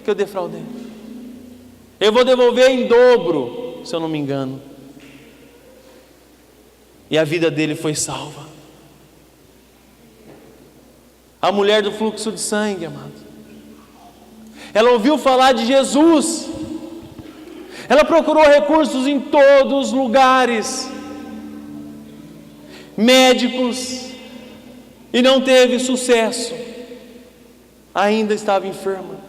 que eu defraudei, eu vou devolver em dobro, se eu não me engano. E a vida dele foi salva. A mulher do fluxo de sangue, amado, ela ouviu falar de Jesus, ela procurou recursos em todos os lugares, médicos, e não teve sucesso, ainda estava enferma.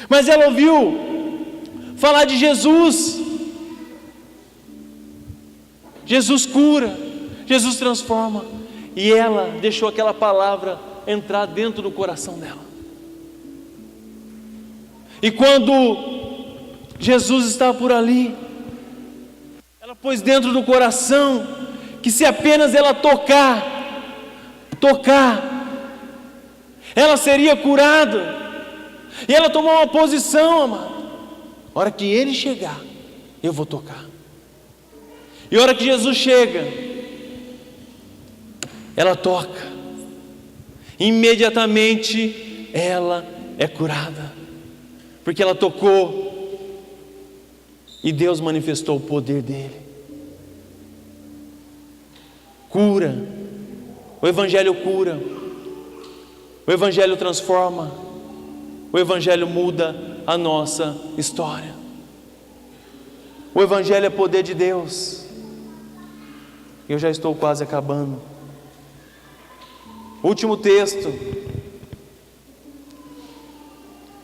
Mas ela ouviu falar de Jesus. Jesus cura, Jesus transforma, e ela deixou aquela palavra entrar dentro do coração dela. E quando Jesus estava por ali, ela pôs dentro do coração que se apenas ela tocar, ela seria curada. E ela tomou uma posição, amado: a hora que ele chegar, eu vou tocar. E a hora que Jesus chega, ela toca, imediatamente ela é curada, porque ela tocou e Deus manifestou o poder dele. Cura, o Evangelho cura, o Evangelho transforma, o Evangelho muda a nossa história. O Evangelho é poder de Deus. Eu já estou quase acabando. Último texto,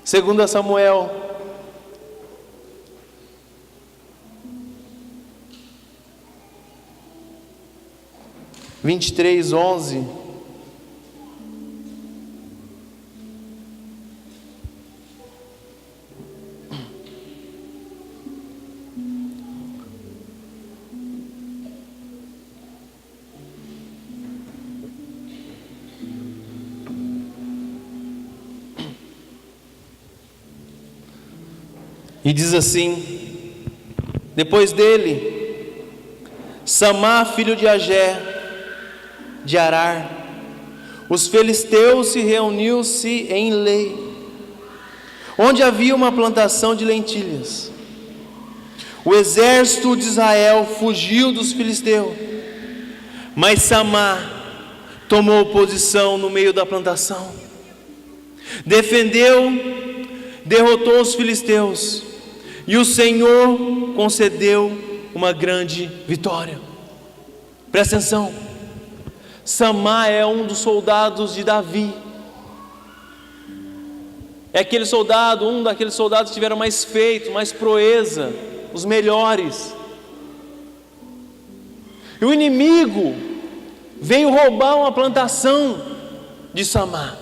2 Samuel 23:11. E diz assim: depois dele, Samá, filho de Agé, de Arar, os filisteus se reuniu-se em Lei, onde havia uma plantação de lentilhas. O exército de Israel fugiu dos filisteus, mas Samá tomou posição no meio da plantação, defendeu, derrotou os filisteus, e o Senhor concedeu uma grande vitória. Presta atenção, Samá é um dos soldados de Davi. É aquele soldado, um daqueles soldados que tiveram mais feito, mais proeza, os melhores. E o inimigo veio roubar uma plantação de Samá.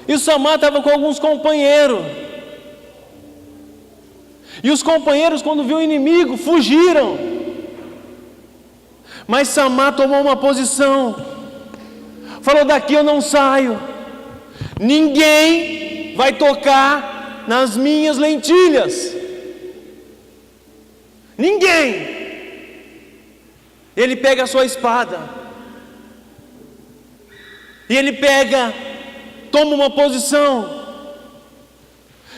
E o Samá estava com alguns companheiros. E os companheiros, quando viu o inimigo, fugiram. Mas Samá tomou uma posição. Falou: daqui eu não saio. Ninguém vai tocar nas minhas lentilhas. Ninguém. Ele pega a sua espada. E ele toma uma posição.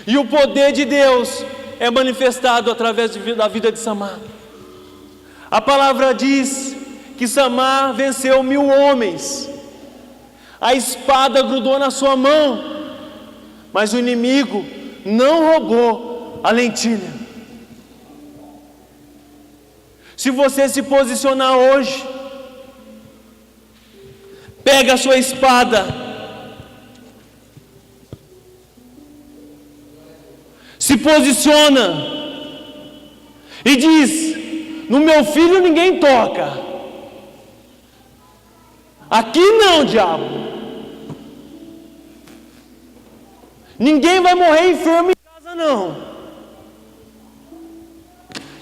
E o poder de Deus é manifestado através da vida de Samá. A palavra diz que Samá venceu 1000 homens. A espada grudou na sua mão, mas o inimigo não roubou a lentilha. Se você se posicionar hoje, pega a sua espada, se posiciona e diz: no meu filho ninguém toca. Aqui não, diabo. Ninguém vai morrer enfermo em casa, não.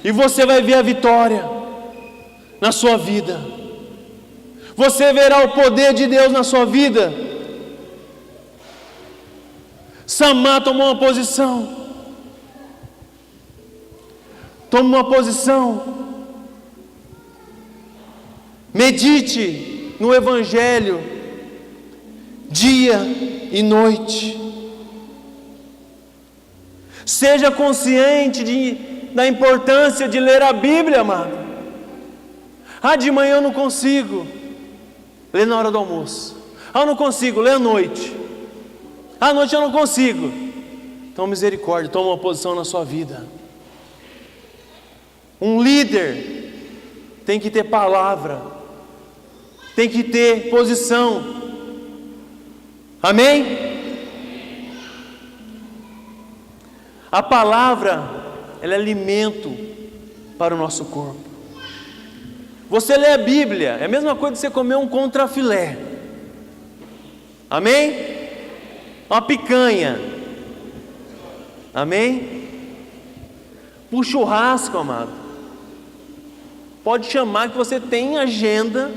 E você vai ver a vitória na sua vida. Você verá o poder de Deus na sua vida. Samá tomou uma posição. Tome uma posição. Medite no Evangelho dia e noite. Seja consciente da importância de ler a Bíblia, amado. De manhã eu não consigo ler na hora do almoço. Eu não consigo ler à noite. À noite eu não consigo. Então, misericórdia, toma uma posição na sua vida. Um líder tem que ter palavra, tem que ter posição. Amém? A palavra, ela é alimento para o nosso corpo. Você lê a Bíblia, é a mesma coisa que você comer um contrafilé. Amém? Uma picanha. Amém? O churrasco, amado, pode chamar que você tem agenda.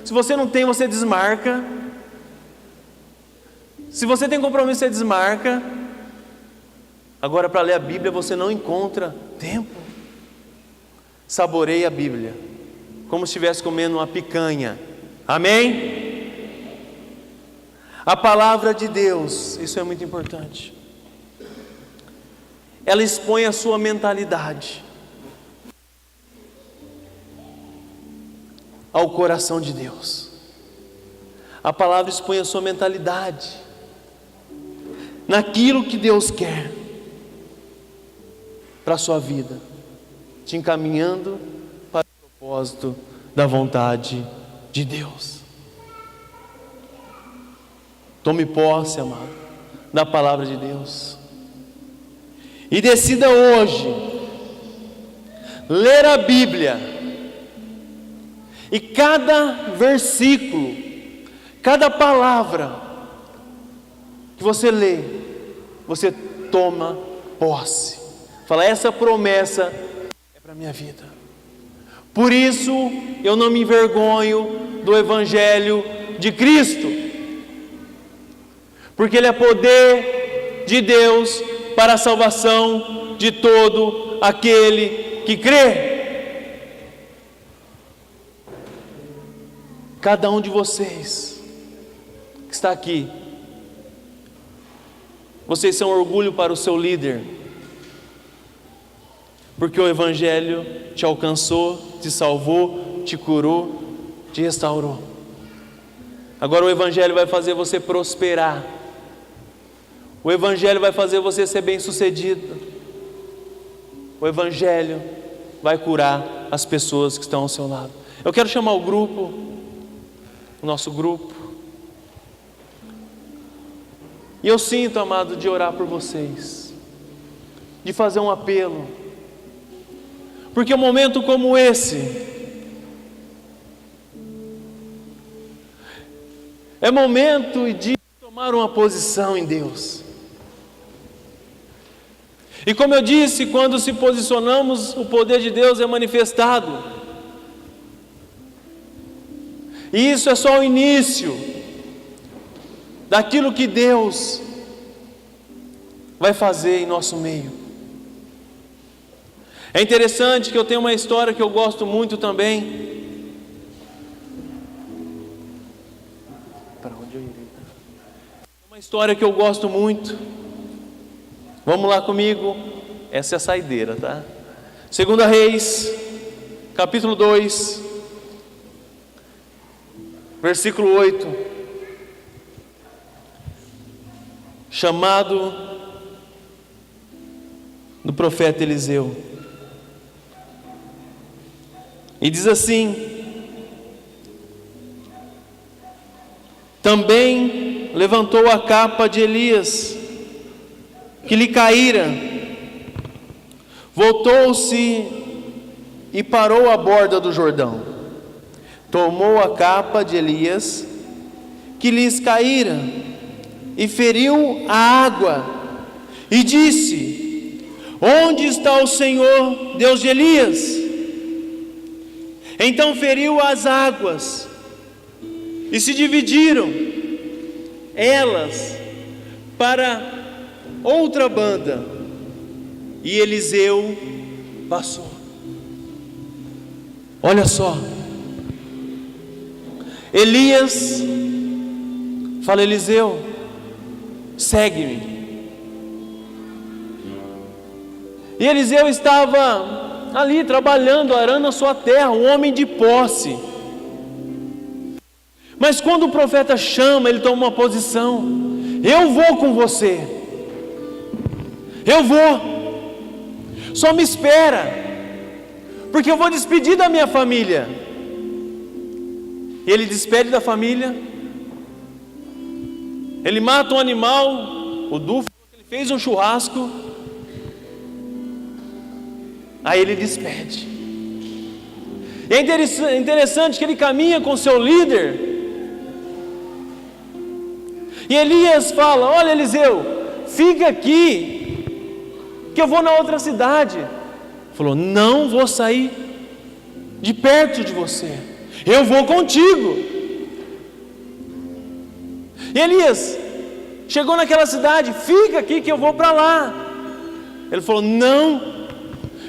Se você não tem, você desmarca. Se você tem compromisso, você desmarca. Agora, para ler a Bíblia, você não encontra tempo. Saboreie a Bíblia como se estivesse comendo uma picanha. Amém? A palavra de Deus, isso é muito importante. Ela expõe a sua mentalidade ao coração de Deus. A palavra expõe a sua mentalidade naquilo que Deus quer para a sua vida, te encaminhando para o propósito da vontade de Deus. Tome posse, amado, da palavra de Deus. E decida hoje ler a Bíblia. E cada versículo, cada palavra que você lê, você toma posse. Fala: essa promessa é para a minha vida. Por isso eu não me envergonho do Evangelho de Cristo, porque ele é poder de Deus para a salvação de todo aquele que crê. Cada um de vocês que está aqui, vocês são orgulho para o seu líder, porque o Evangelho te alcançou, te salvou, te curou, te restaurou. Agora o Evangelho vai fazer você prosperar, o Evangelho vai fazer você ser bem-sucedido, o Evangelho vai curar as pessoas que estão ao seu lado. Eu quero chamar o grupo, o nosso grupo, e eu sinto, amado, de orar por vocês, de fazer um apelo, porque um momento como esse é momento de tomar uma posição em Deus. E como eu disse, quando se posicionamos, o poder de Deus é manifestado. E isso é só o início daquilo que Deus vai fazer em nosso meio. É interessante que eu tenho uma história que eu gosto muito também. Para onde eu irei? Uma história que eu gosto muito. Vamos lá comigo. Essa é a saideira, tá? 2 Reis, capítulo 2, versículo 8. Chamado do profeta Eliseu. E diz assim: também levantou a capa de Elias, que lhe caíra, voltou-se e parou à borda do Jordão. Tomou a capa de Elias, que lhes caíra, e feriu a água, e disse: onde está o Senhor, Deus de Elias? Então feriu as águas, e se dividiram elas para outra banda, e Eliseu passou. Olha só, Elias fala: Eliseu, segue-me. E Eliseu estava ali trabalhando, arando a sua terra, um homem de posse. Mas quando o profeta chama, ele toma uma posição: eu vou com você, eu vou, só me espera, porque eu vou despedir da minha família. E ele despede da família, ele mata um animal, o dufo, ele fez um churrasco, aí ele despede. E é interessante que ele caminha com seu líder, e Elias fala: olha, Eliseu, fica aqui, que eu vou na outra cidade. Ele falou: não vou sair de perto de você, eu vou contigo. E Elias chegou naquela cidade: fica aqui que eu vou para lá. Ele falou: não,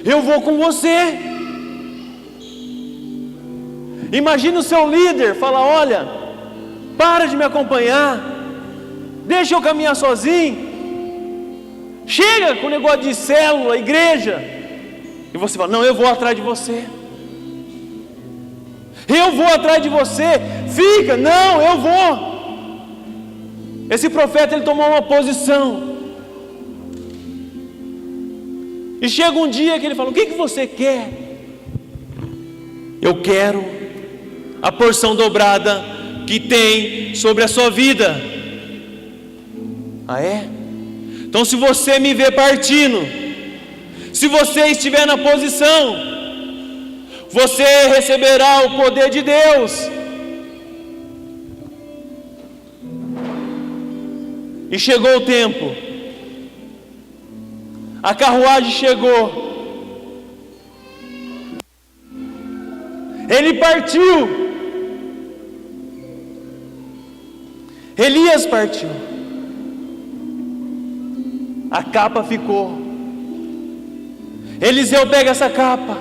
eu vou com você. Imagina o seu líder falar: olha, para de me acompanhar, deixa eu caminhar sozinho, chega com o negócio de célula, igreja. E você fala: não, eu vou atrás de você, eu vou atrás de você, fica, não, eu vou. Esse profeta, ele tomou uma posição, e chega um dia que ele fala: o que você quer? Eu quero a porção dobrada que tem sobre a sua vida. Ah, é? Então, se você me ver partindo, se você estiver na posição, você receberá o poder de Deus. E chegou o tempo, a carruagem chegou, ele partiu, Elias partiu. a capa ficou. Eliseu pega essa capa,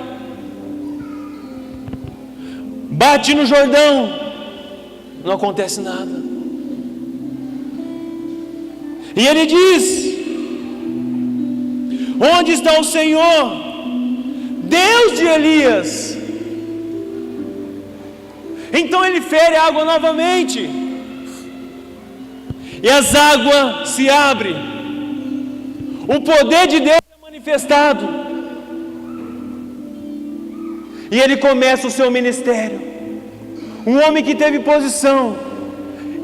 bate no Jordão, não acontece nada. E ele diz: onde está o Senhor, Deus de Elias? Então ele fere a água novamente, e as águas se abrem, o poder de Deus é manifestado, e ele começa o seu ministério. Um homem que teve posição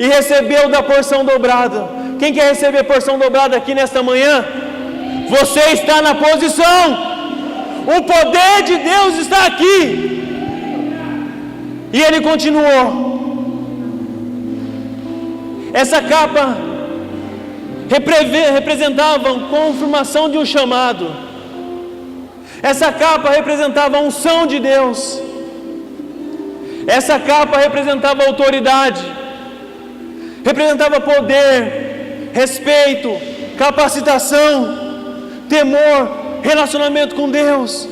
e recebeu da porção dobrada. Quem quer receber porção dobrada aqui nesta manhã? Você está na posição, o poder de Deus está aqui. E ele continuou. Essa capa representava a confirmação de um chamado. Essa capa representava a unção de Deus. Essa capa representava autoridade, representava poder, respeito, capacitação, temor, relacionamento com Deus.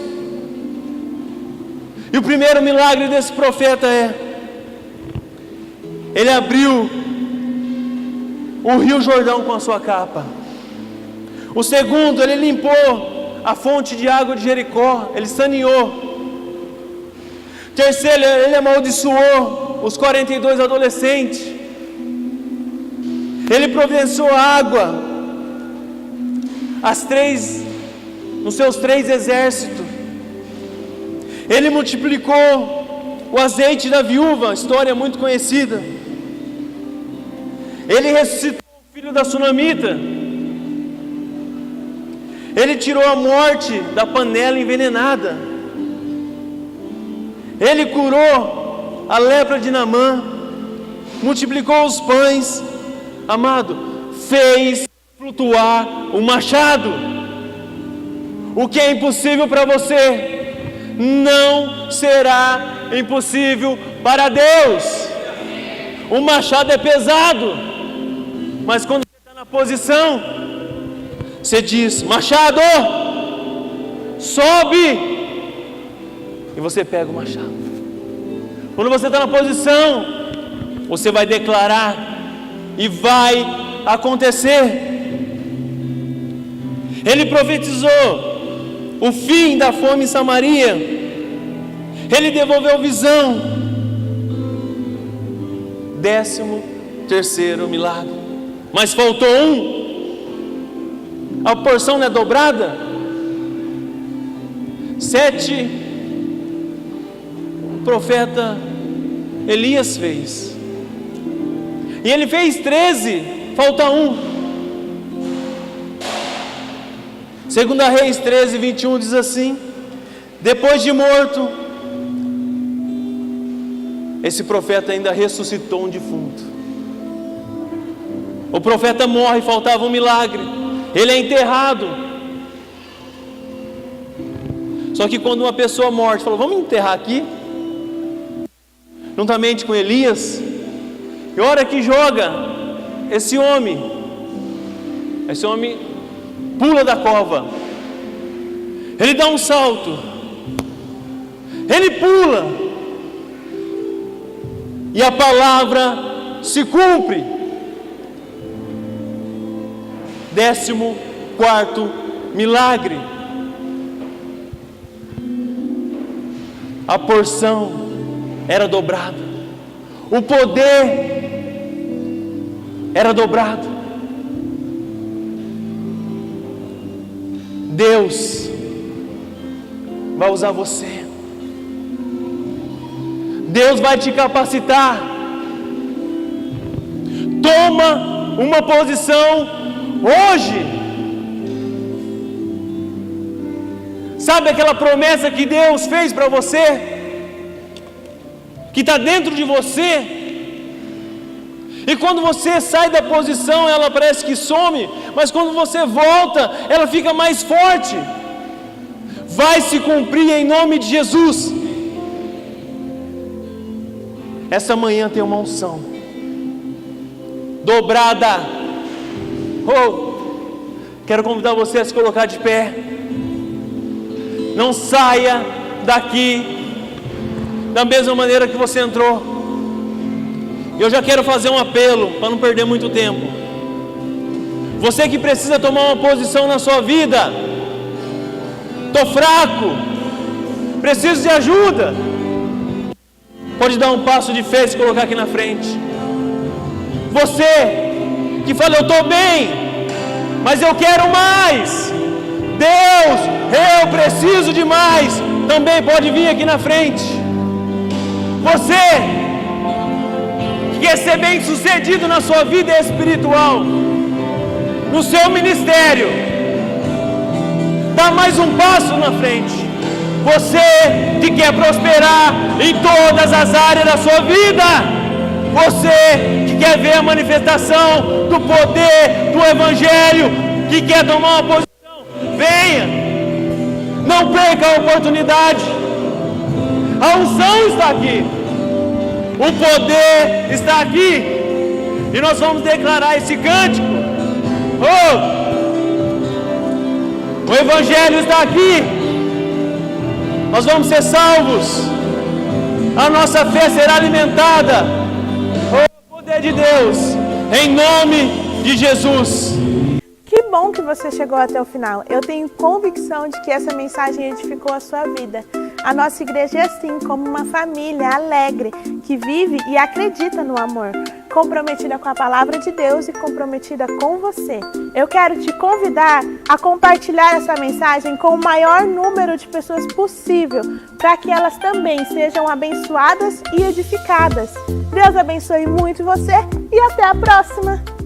E o primeiro milagre desse profeta ele abriu o rio Jordão com a sua capa. O segundo, ele limpou a fonte de água de Jericó, ele saneou. Terceiro, ele amaldiçoou os 42 adolescentes. Ele providenciou água nos seus 3 exércitos. Ele multiplicou o azeite da viúva, história muito conhecida. Ele ressuscitou o filho da sunamita. Ele tirou a morte da panela envenenada. Ele curou a lepra de Naamã, multiplicou os pães, amado, fez flutuar o machado. O que é impossível para você não será impossível para Deus. O machado é pesado, mas quando você está na posição, você diz: machado, sobe, e você pega o machado. Quando você está na posição, você vai declarar e vai acontecer. Ele profetizou o fim da fome em Samaria. Ele devolveu visão. 13º milagre. Mas faltou um. A porção não é dobrada. 7, o profeta Elias fez. E ele fez 13, falta um. 2 Reis 13, 21 diz assim: depois de morto, esse profeta ainda ressuscitou um defunto. O profeta morre, faltava um milagre. Ele é enterrado. Só que quando uma pessoa morte falou: vamos enterrar aqui, juntamente com Elias, e a hora que joga esse homem pula da cova, ele dá um salto, ele pula, e a palavra se cumpre. 14º milagre. A porção era dobrada, o poder era dobrado. Deus vai usar você. Deus vai te capacitar. Toma uma posição hoje. Sabe aquela promessa que Deus fez para você? Que está dentro de você? E quando você sai da posição, ela parece que some, mas quando você volta, ela fica mais forte. Vai se cumprir em nome de Jesus. Essa manhã tem uma unção dobrada. Quero convidar você a se colocar de pé. Não saia daqui da mesma maneira que você entrou. Eu já quero fazer um apelo para não perder muito tempo. Você que precisa tomar uma posição na sua vida. Estou fraco, preciso de ajuda. Pode dar um passo de fé e se colocar aqui na frente. Você que fala, eu estou bem, mas eu quero mais. Deus, eu preciso de mais. Também pode vir aqui na frente. Você que quer ser bem sucedido na sua vida espiritual, no seu ministério, dá mais um passo na frente. Você que quer prosperar em todas as áreas da sua vida, você que quer ver a manifestação do poder do Evangelho, que quer tomar uma posição, venha, não perca a oportunidade. A unção está aqui, o poder está aqui, e nós vamos declarar esse cântico. O Evangelho está aqui. Nós vamos ser salvos, a nossa fé será alimentada. O poder de Deus, em nome de Jesus. Que bom que você chegou até o final. Eu tenho convicção de que essa mensagem edificou a sua vida. A nossa igreja é assim, como uma família alegre, que vive e acredita no amor, comprometida com a palavra de Deus e comprometida com você. Eu quero te convidar a compartilhar essa mensagem com o maior número de pessoas possível, para que elas também sejam abençoadas e edificadas. Deus abençoe muito você e até a próxima!